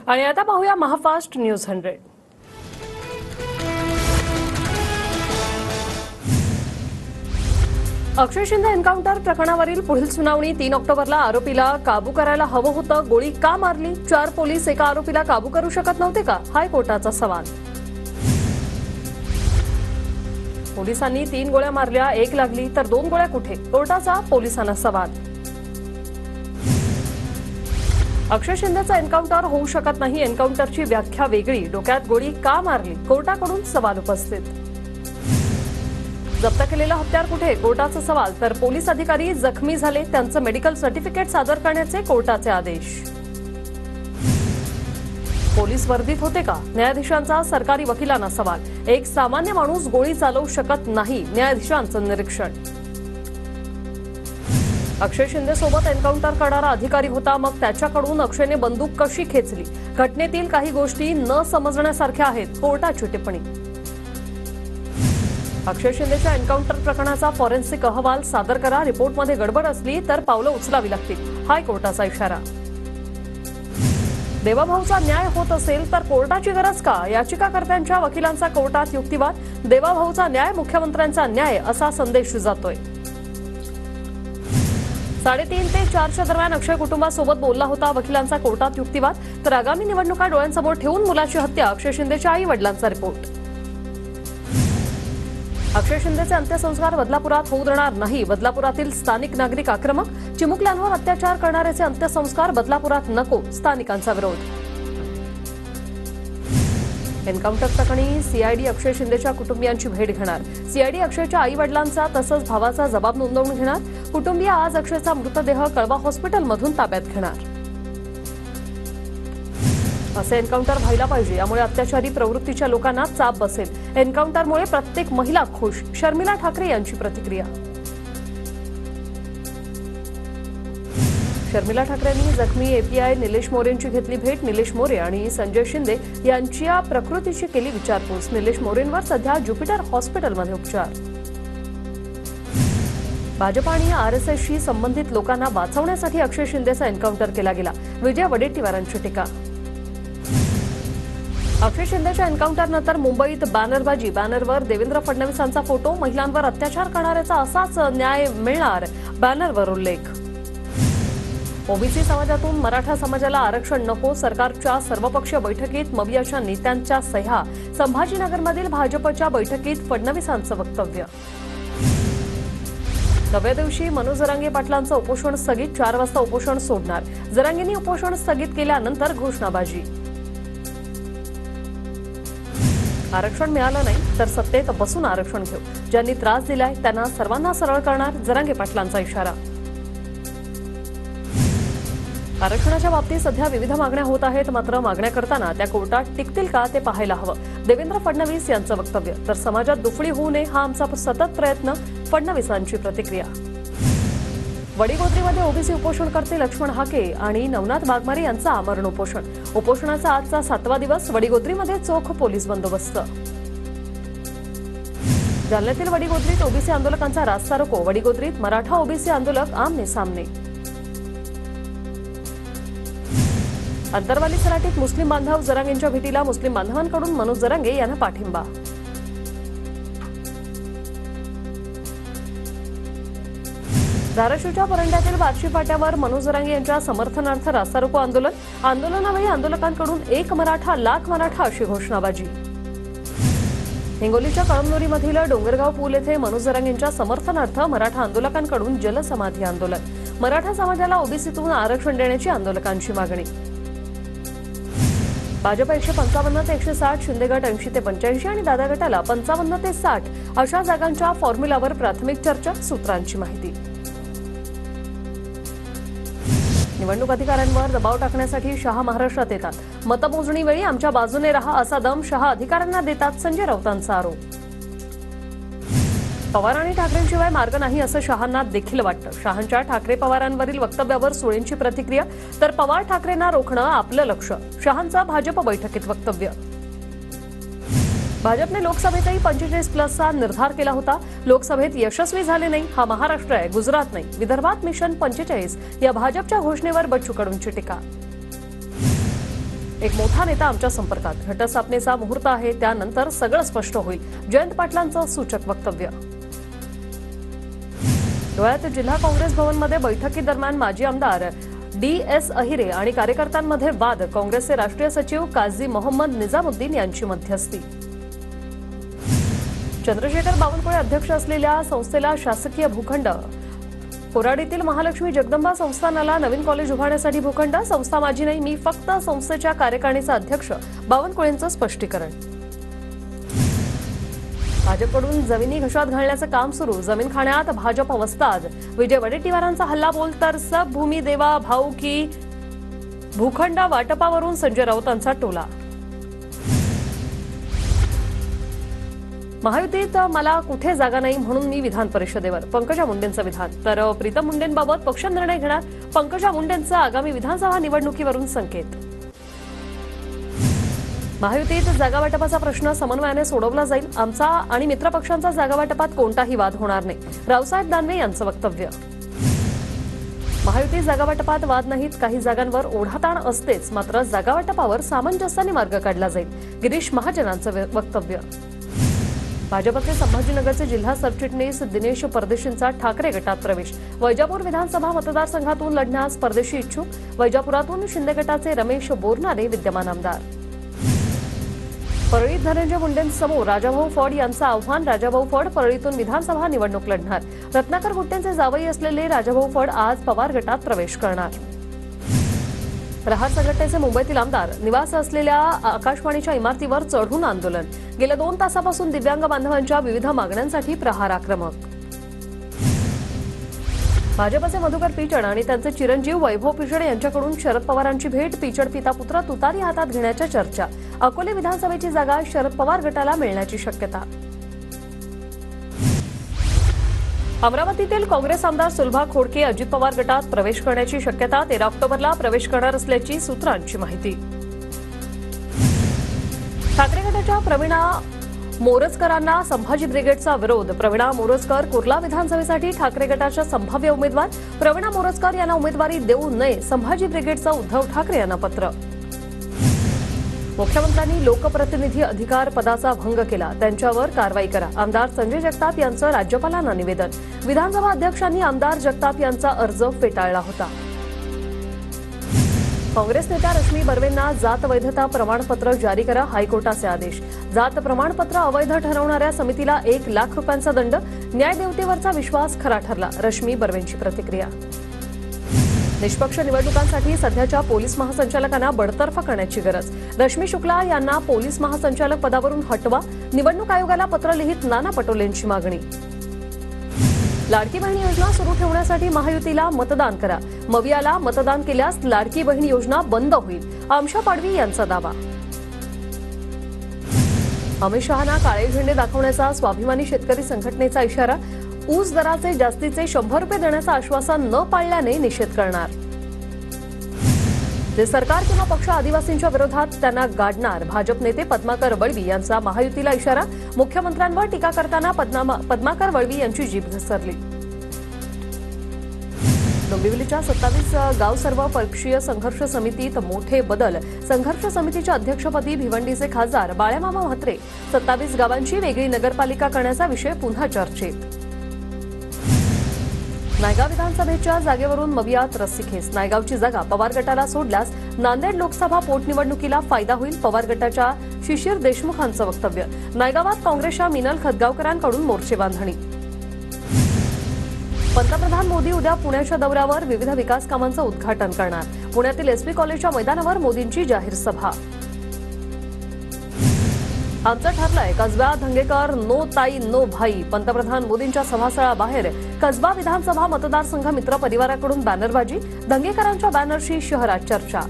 आणि आता पाहूया महाफास्ट न्यूज 100। अक्षय शिंदे एन्काउंटर प्रकरणावरील पुढील सुनावणी 3 ऑक्टोबरला। आरोपीला काबू करायला हवं होतं, गोळी का मारली? 4 पोलीस एका आरोपीला काबू करू शकत नव्हते का? हायकोर्टाचा सवाल। पोलिसांनी 3 गोळ्या मारल्या, 1 लागली तर 2 गोळ्या कुठे? कोर्टाचा पोलिसांना सवाल। अक्षय शिंदेचा एन्काउंटर होऊ शकत नाही, एन्काउंटरची व्याख्या वेगळी, डोक्यात गोळी का मारली? कोर्टाकडून सवाल उपस्थित। जप्त केलेला हत्यार कुठे? कोर्टाचा सवाल। तर पोलीस अधिकारी जखमी झाले, त्यांचं मेडिकल सर्टिफिकेट सादर करण्याचे कोर्टाचे आदेश। पोलीस वर्दीत होते का? न्यायाधीशांचा सरकारी वकिलांना सवाल। एक सामान्य माणूस गोळी चालवू शकत नाही, न्यायाधीशांचं निरीक्षण। अक्षय शिंदे सोबत एन्काउंटर करणारा अधिकारी होता, मग त्याच्याकडून अक्षयने बंदूक कशी खेचली? घटनेतील काही गोष्टी न समजण्यासारख्या आहेत, कोर्टाची टिप्पणी। अक्षय शिंदेच्या एन्काउंटर प्रकरणाचा फॉरेन्सिक अहवाल सादर करा, रिपोर्टमध्ये गडबड असली तर पावलं उचलावी लागतील, हायकोर्टाचा इशारा। देवाभाऊचा न्याय होत असेल तर कोर्टाची गरज का? याचिकाकर्त्यांच्या वकिलांचा कोर्टात युक्तिवाद। देवाभाऊचा न्याय मुख्यमंत्र्यांचा न्याय असा संदेश जातोय। 3:30 ते 4च्या दरम्यान अक्षय कुटुंबासोबत बोलला होता, वकिलांचा कोर्टात युक्तिवाद। तर आगामी निवडणुका डोळ्यांसमोर ठेवून मुलाची हत्या, अक्षय शिंदेच्या आई वडिलांचा रिपोर्ट। अक्षय शिंदेचे अंत्यसंस्कार बदलापुरात होऊ देणार नाही, बदलापुरातील स्थानिक नागरिक आक्रमक। चिमुकल्यांवर अत्याचार करणाऱ्याचे अंत्यसंस्कार बदलापुरात नको, स्थानिकांचा विरोध। एन्काउंटर प्रकरणी सीआयडी अक्षय शिंदेच्या कुटुंबियांची भेट घेणार। सीआयडी अक्षयच्या आई वडिलांचा तसंच भावाचा जबाब नोंदवून घेणार। कुटुंबीय आज अक्षयचा मृतदेह कळवा हॉस्पिटलमधून ताब्यात घेणार। असे एन्काउंटर व्हायला पाहिजे, यामुळे अत्याचारी प्रवृत्तीच्या लोकांना चाप बसेल। एन्काउंटरमुळे प्रत्येक महिला खुश, शर्मिला ठाकरे यांची प्रतिक्रिया। शर्मिला ठाकरेंनी जखमी एपीआय निलेश मोरेंची घेतली भेट। निलेश मोरे आणि संजय शिंदे यांच्या प्रकृतीची केली विचारपूस। निलेश मोरेंवर सध्या ज्युपिटर हॉस्पिटलमध्ये उपचार। भाजप आणि आरएसएसशी संबंधित लोकांना वाचवण्यासाठी अक्षय शिंदेचा एन्काउंटर केला गेला, विजय वडेट्टीवारांची टीका। अक्षय शिंदेच्या एन्काउंटरनंतर मुंबईत बॅनरबाजी, बॅनरवर देवेंद्र फडणवीसांचा फोटो। महिलांवर अत्याचार करणाऱ्याचा असाच न्याय मिळणार, बॅनरवर उल्लेख। ओबीसी समाजातून मराठा समाजाला आरक्षण नको, सरकारच्या सर्वपक्षीय बैठकीत मवियाच्या नेत्यांच्या सह्या। संभाजीनगरमधील भाजपच्या बैठकीत फडणवीसांचं वक्तव्य। 9व्या दिवशी मनोज जरांगे पाटलांचं उपोषण स्थगित, 4 वाजता उपोषण सोडणार। जरांगेंनी उपोषण स्थगित केल्यानंतर घोषणाबाजी। आरक्षण मिळालं नाही तर सत्तेत बसून आरक्षण घेऊ, ज्यांनी त्रास दिलाय त्यांना सर्वांना सरळ करणार, जरांगे पाटलांचा इशारा। आरक्षणाच्या बाबतीत सध्या विविध मागण्या होत आहेत, मात्र मागण्या करताना त्या कोर्टात टिकतील का ते पाहायला हवं, देवेंद्र फडणवीस यांचं वक्तव्य। तर समाजात दुफळी होऊ नये हा आमचा सतत प्रयत्न, फडणवीसांची प्रतिक्रिया। वडीगोद्रीमध्ये ओबीसी उपोषणकर्ते लक्ष्मण हाके आणि नवनाथ वाघमारे यांचं आमरण उपोषण। उपोषणाचा आजचा 7वा दिवस, वडीगोद्रीमध्ये चोख पोलीस बंदोबस्त। जालन्यातील वडीगोद्रीत ओबीसी आंदोलकांचा रास्ता रोको, वडीगोद्रीत मराठा ओबीसी आंदोलक आमने सामने। अंतरवाली सराटीत मुस्लिम बांधव जरांगेंच्या भेटीला मुस्लिम बांधवांकडून मनोज जरांगे यांना पाठिंबा। धाराशिवच्या परंड्यातील बार्शी फाट्यावर मनोज जरांगे यांच्या समर्थनार्थ रास्ता रोको आंदोलन। आंदोलनावेळी आंदोलकांकडून 1 मराठा लाख मराठा अशी घोषणाबाजी। हिंगोलीच्या कळमनुरीमधील डोंगरगाव पूल येथे मनोज जरांगेंच्या समर्थनार्थ मराठा आंदोलकांकडून जलसमाधी आंदोलन। मराठा समाजाला ओबीसीतून आरक्षण देण्याची आंदोलकांची मागणी। भाजप 155 ते 160, शिंदे गट 80 ते 85 आणि दादा गटाला 55 ते 60 अशा जागांच्या फॉर्म्युलावर प्राथमिक चर्चा, सूत्रांची माहिती। निवडणूक अधिकाऱ्यांवर दबाव टाकण्यासाठी शहा महाराष्ट्रात येतात, मतमोजणीवेळी आमच्या बाजूने रहा असा दम शहा अधिकाऱ्यांना देतात, संजय राऊतांचा आरोप। पवार आणि ठाकरेंशिवाय मार्ग नाही असं शहांना देखील वाटतं। शहांच्या ठाकरे पवारांवरील वक्तव्यावर सुळेंची प्रतिक्रिया। तर पवार ठाकरेंना रोखणं आपलं लक्ष, शहांचा भाजप बैठकीत वक्तव्य। भाजपने लोकसभेतही 45+चा निर्धार केला होता, लोकसभेत यशस्वी झाले नाही, हा महाराष्ट्र आहे, गुजरात नाही। विदर्भात मिशन 45 या भाजपच्या घोषणेवर बच्चू कडूंची टीका। एक मोठा नेता आमच्या संपर्कात, घटस्थापनेचा मुहूर्त आहे, त्यानंतर सगळं स्पष्ट होईल. जयंत पाटलांचं सूचक वक्तव्य. धुळ्यात जिल्हा काँग्रेस भवनमध्ये बैठकीदरम्यान माजी आमदार DS अहिरे आणि कार्यकर्त्यांमध्ये वाद. काँग्रेसचे राष्ट्रीय सचिव काझी मोहम्मद निजामुद्दीन यांची मध्यस्थी. चंद्रशेखर बावनकुळे अध्यक्ष असलेल्या संस्थेला शासकीय भूखंड. कोराडीतील महालक्ष्मी जगदंबा संस्थानाला नवीन कॉलेज उभारण्यासाठी भूखंड. संस्था माझी नाही, मी फक्त संस्थेच्या कार्यकारिणीचा अध्यक्ष. बावनकुळेंचं स्पष्टीकरण. भाजपकडून जमिनी घशात घालण्याचं काम सुरू. जमीन खाण्यात भाजप वस्ताद. विजय वडेट्टीवारांचा हल्लाबोल तर सब भूमी देवा भाऊ की भूखंड वाटपावरून संजय राऊतांचा टोला. महायुतीत मला कुठे जागा नाही म्हणून मी विधान परिषदेवर. पंकजा मुंडेंचं विधान. तर प्रीतम मुंडेंबाबत पक्ष निर्णय घेणार. पंकजा मुंडेंचा आगामी विधानसभा निवडणुकीवरून संकेत. महायुतीत जागावाटपाचा प्रश्न समन्वयाने सोडवला जाईल. आमचा आणि मित्रपक्षांचा जागावाटपात कोणताही वाद होणार नाही. रावसाहेब दानवे यांचं वक्तव्य. महायुतीत जागावाटपात वाद नाहीत. काही जागांवर ओढाताण असतेच, मात्र जागावाटपावर सामंजस्याने मार्ग काढला जाईल. गिरीश महाजनांचं वक्तव्य. भाजपचे संभाजीनगरचे जिल्हा सरचिटणीस दिनेश परदेशींचा ठाकरे गटात प्रवेश. वैजापूर विधानसभा मतदारसंघातून लढण्यास परदेशी इच्छुक. वैजापुरातून शिंदे गटाचे रमेश बोरनारे विद्यमान आमदार. परळीत धनंजय मुंडेंसमोर राजाभाऊ फड यांचं आव्हान. राजाभाऊ फड परळीतून विधानसभा निवडणूक लढणार. रत्नाकर गुट्टेंचे जावई असलेले राजाभाऊ फड आज पवार गटात प्रवेश करणार. प्रहार संघटनेचे मुंबईतील आमदार निवास असलेल्या आकाशवाणीच्या इमारतीवर चढून आंदोलन. गेल्या 2 तासापासून दिव्यांग बांधवांच्या विविध मागण्यांसाठी प्रहार आक्रमक. भाजपचे मधुकर पिचड आणि त्यांचे चिरंजीव वैभव पिचड यांच्याकडून शरद पवारांची भेट. पिचड पिता पुत्र तुतारी हातात घेण्याच्या चर्चा. अकोले विधानसभेची जागा शरद पवार गटाला मिळण्याची शक्यता. अमरावतीतील काँग्रेस आमदार सुलभा खोडके अजित पवार गटात प्रवेश करण्याची शक्यता. 13 ऑक्टोबरला प्रवेश करणार असल्याची सूत्रांची माहिती. ठाकरे गटाच्या प्रवीणा मोरजकरांना संभाजी ब्रिगेडचा विरोध. प्रवीणा मोरजकर कुर्ला विधानसभेसाठी ठाकरे गटाच्या संभाव्य उमेदवार. प्रवीणा मोरजकर यांना उमेदवारी देऊ नये, संभाजी ब्रिगेडचं उद्धव ठाकरे यांना पत्र. मुख्यमंत्र्यांनी लोकप्रतिनिधी अधिकार पदाचा भंग केला, त्यांच्यावर कारवाई करा. आमदार संजय जगताप यांचं राज्यपालांना निवेदन. विधानसभा अध्यक्षांनी आमदार जगताप यांचा अर्ज फेटाळला होता. काँग्रेस नेत्या रश्मी बर्वेंना जात वैधता प्रमाणपत्र जारी करा. हायकोर्टाचे आदेश. जात प्रमाणपत्र अवैध ठरवणाऱ्या समितीला 1 लाख रुपयांचा दंड. न्यायदेवतेवरचा विश्वास खरा ठरला. रश्मी बर्वेंची प्रतिक्रिया. निष्पक्ष निवडणुकांसाठी सध्याच्या पोलीस महासंचालकांना बडतर्फ करण्याची गरज. रश्मी शुक्ला यांना पोलीस महासंचालक पदावरून हटवा. निवडणूक आयोगाला पत्र लिहित नाना पटोलेंची मागणी. लाडकी बहीण योजना सुरू ठेवण्यासाठी महायुतीला मतदान करा. मवियाला मतदान केल्यास लाडकी बहीण योजना बंद होईल. आमशा पाडवी यांचा दावा. अमित शहांना काळे झेंडे दाखवण्याचा स्वाभिमानी शेतकरी संघटनेचा इशारा. ऊस दराचे जास्तीचे 100 रुपये देण्याचं आश्वासन न पाळल्याने निषेध करणार. जे सरकार किंवा पक्ष आदिवासींच्या विरोधात त्यांना गाडणार. भाजप नेते पद्माकर वळवी यांचा महायुतीला इशारा. मुख्यमंत्र्यांवर टीका करताना पद्माकर वळवी यांची जीभ घसरली. डोंबिवलीच्या 27 गाव सर्वपक्षीय संघर्ष समितीत मोठे बदल. संघर्ष समितीच्या अध्यक्षपदी भिवंडीचे खासदार बाळ्यामामा म्हात्रे. 27 गावांची वेगळी नगरपालिका करण्याचा विषय पुन्हा चर्चेत. नायगाव विधानसभेच्या जागेवरून मवियात रस्सीखेच. नायगावची जागा पवार गटाला सोडल्यास नांदेड लोकसभा पोटनिवडणुकीला फायदा होईल. पवार गटाच्या शिशिर देशमुखांचं वक्तव्य. नायगावात काँग्रेसच्या मिनल खतगावकरांकडून मोर्चे बांधणी. पंतप्रधान मोदी उद्या पुण्याच्या दौऱ्यावर. विविध विकास कामांचं उद्घाटन करणार. पुण्यातील SP कॉलेजच्या मैदानावर मोदींची जाहीर सभा. आमचं ठरलंय कसबा धंगेकर नो ताई नो भाई. पंतप्रधान मोदींच्या सभास्थळाबाहेर कसबा विधानसभा मतदारसंघ मित्र परिवाराकडून बॅनरबाजी. धंगेकरांच्या बॅनरशी शहरात चर्चा.